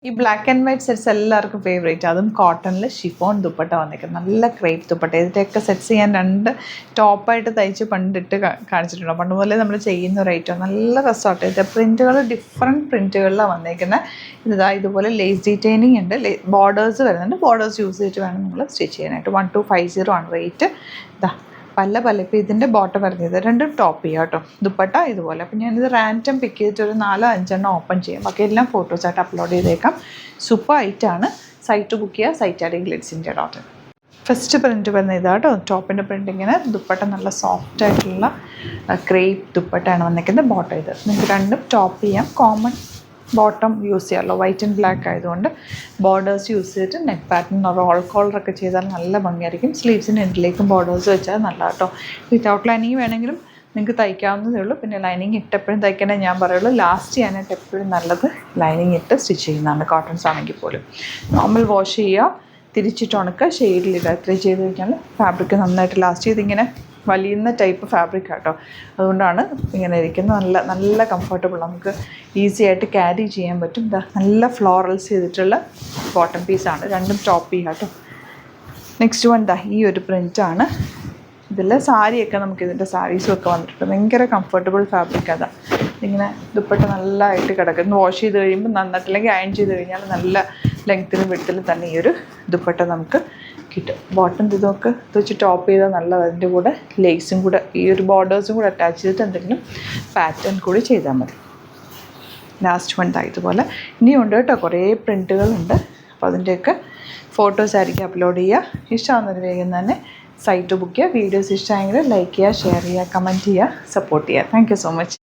ഈ black and white sets എല്ലാവർക്കും favourite. അതും കോട്ടണിൽ ഷിഫോൺ ദുപ്പട്ട വന്നിരിക്കുന്നത്, നല്ല ക്രേപ്പ് ദുപ്പട്ട. ഇതിൻ്റെയൊക്കെ സെറ്റ്സ് ഞാൻ 2 ടോപ്പായിട്ട് തയ്ച്ച് പണ്ടിട്ട് കാണിച്ചിട്ടുണ്ട്. പണ്ട് മുതലേ നമ്മൾ ചെയ്യുന്ന ഒരു ഐറ്റം. നല്ല രസമായിട്ട് ഇതിൻ്റെ പ്രിൻറ്റുകൾ ഡിഫറെൻറ്റ് പ്രിൻറ്റുകളിലാണ് വന്നിരിക്കുന്നത്. ഇതുപോലെ ലേസ് ഡീറ്റെയിലിംഗ് ഉണ്ട്, ബോർഡേഴ്സ് വരുന്നുണ്ട്. ബോർഡേഴ്സ് യൂസ് ചെയ്തിട്ട് വേണം നിങ്ങൾ സ്റ്റിച്ച് ചെയ്യാനായിട്ട്. 1250 ആണ് റേറ്റ്. പല ഇപ്പോൾ ഇതിൻ്റെ ബോട്ടം വരുന്നത് 2 ടോപ്പ് ചെയ്യാം കേട്ടോ. ദുപ്പട്ട ഇതുപോലെ. അപ്പോൾ ഞാനിത് റാൻഡം പിക്ക് ചെയ്തിട്ട് ഒരു 4-5 ഓപ്പൺ ചെയ്യാം. ബാക്കി എല്ലാം ഫോട്ടോസായിട്ട് അപ്ലോഡ് ചെയ്തേക്കാം. സൂപ്പർ ഐറ്റാണ്. സൈറ്റ് ബുക്ക് ചെയ്യുക. സൈറ്റ് ആഡ് ഗ്ലിറ്റ്സിൻ്റെ ഡോട്ട്. ഫസ്റ്റ് പ്രിൻറ്റ് വരുന്നത് ഇതാട്ടോ. ടോപ്പിൻ്റെ പ്രിൻറ്റ് ഇങ്ങനെ, ദുപ്പട്ട നല്ല സോഫ്റ്റ് ആയിട്ടുള്ള ക്രേപ്പ് ദുപ്പട്ടയാണ് വന്നിരിക്കുന്നത്. ബോട്ടം ഇത് നിങ്ങൾക്ക് 2 ടോപ്പ് ചെയ്യാം. കോമൺ ബോട്ടം യൂസ് ചെയ്യാമല്ലോ, വൈറ്റ് ആൻഡ് ബ്ലാക്ക് ആയതുകൊണ്ട്. ബോർഡേഴ്സ് യൂസ് ചെയ്തിട്ട് നെക്ക് പാറ്റേൺ റോൾ കോളറൊക്കെ ചെയ്താൽ നല്ല ഭംഗിയായിരിക്കും. സ്ലീവ്സിൻ്റെ എൻഡിലേക്കും ബോർഡേഴ്സ് വെച്ചാൽ നല്ല കേട്ടോ. വിത്തൗട്ട് ലൈനിങ് വേണമെങ്കിലും നിങ്ങൾക്ക് തയ്ക്കാവുന്നതേ ഉള്ളൂ. പിന്നെ ലൈനിങ് ഇട്ടെപ്പോഴും തയ്ക്കണേ ഞാൻ പറയുള്ളൂ. ലാസ്റ്റ് ചെയ്യാനായിട്ട് എപ്പോഴും നല്ലത് ലൈനിങ് ഇട്ട് സ്റ്റിച്ച് ചെയ്യുന്നതാണ്, കോട്ടൺസ് ആണെങ്കിൽ പോലും. നോർമൽ വാഷ് ചെയ്യുക, തിരിച്ചിട്ട് ഉണക്കുക, ഷെയ്ഡിലിടുക. ഇത്രയും ചെയ്ത് കഴിഞ്ഞാൽ ഫാബ്രിക് നന്നായിട്ട് ലാസ്റ്റ് ചെയ്തിങ്ങനെ വലിയുന്ന ടൈപ്പ് ഫാബ്രിക് ആട്ടോ. അതുകൊണ്ടാണ് ഇങ്ങനെ ഇരിക്കുന്നത്. നല്ല കംഫർട്ടബിൾ, നമുക്ക് ഈസി ആയിട്ട് ക്യാരി ചെയ്യാൻ പറ്റും. നല്ല ഫ്ലോറൽസ് ചെയ്തിട്ടുള്ള ബോട്ടം പീസാണ്. 2 ടോപ്പ് ചെയ്യുക കേട്ടോ. നെക്സ്റ്റ് വൺ ഈ ഒരു പ്രിൻ്റാണ്. ഇതിൽ സാരിയൊക്കെ നമുക്ക് ഇതിൻ്റെ സാരീസും ഒക്കെ വന്നിട്ടുണ്ട്. ഭയങ്കര കംഫർട്ടബിൾ ഫാബ്രിക് അതാണ്. ഇങ്ങനെ ദുപ്പട്ട നല്ലതായിട്ട് കിടക്കുന്നു. വാഷ് ചെയ്ത് കഴിയുമ്പോൾ നന്നായിട്ടില്ലെങ്കിൽ അയൺ ചെയ്ത് കഴിഞ്ഞാൽ നല്ല ലെങ്ത്തിലും വിഡ്ത്തിലും തന്നെ ഈ ഒരു ദുപ്പട്ട നമുക്ക് കിട്ടും. ബോട്ടം ഇതൊക്കെ വെച്ച് ടോപ്പ് ചെയ്താൽ നല്ലത്. അതിൻ്റെ കൂടെ ലേസും കൂടെ, ഈ ഒരു ബോർഡേഴ്സും കൂടെ അറ്റാച്ച് ചെയ്തിട്ട് എന്തെങ്കിലും പാറ്റേൺ കൂടി ചെയ്താൽ മതി. ലാസ്റ്റ് വൺ ഇതുപോലെ ഇനിയുണ്ട് കേട്ടോ. കുറേ പ്രിൻറ്റുകളുണ്ട്. അപ്പോൾ അതിൻ്റെയൊക്കെ ഫോട്ടോസ് ആയിരിക്കും അപ്ലോഡ് ചെയ്യുക. ഇഷ്ടമാകുന്നൊരു വേഗം തന്നെ സൈറ്റ് ബുക്ക് ചെയ്യുക. വീഡിയോസ് ഇഷ്ടമായെങ്കിൽ ലൈക്ക് ചെയ്യുക, ഷെയർ ചെയ്യുക, കമൻറ്റ് ചെയ്യുക, സപ്പോർട്ട് ചെയ്യുക. Thank you so much.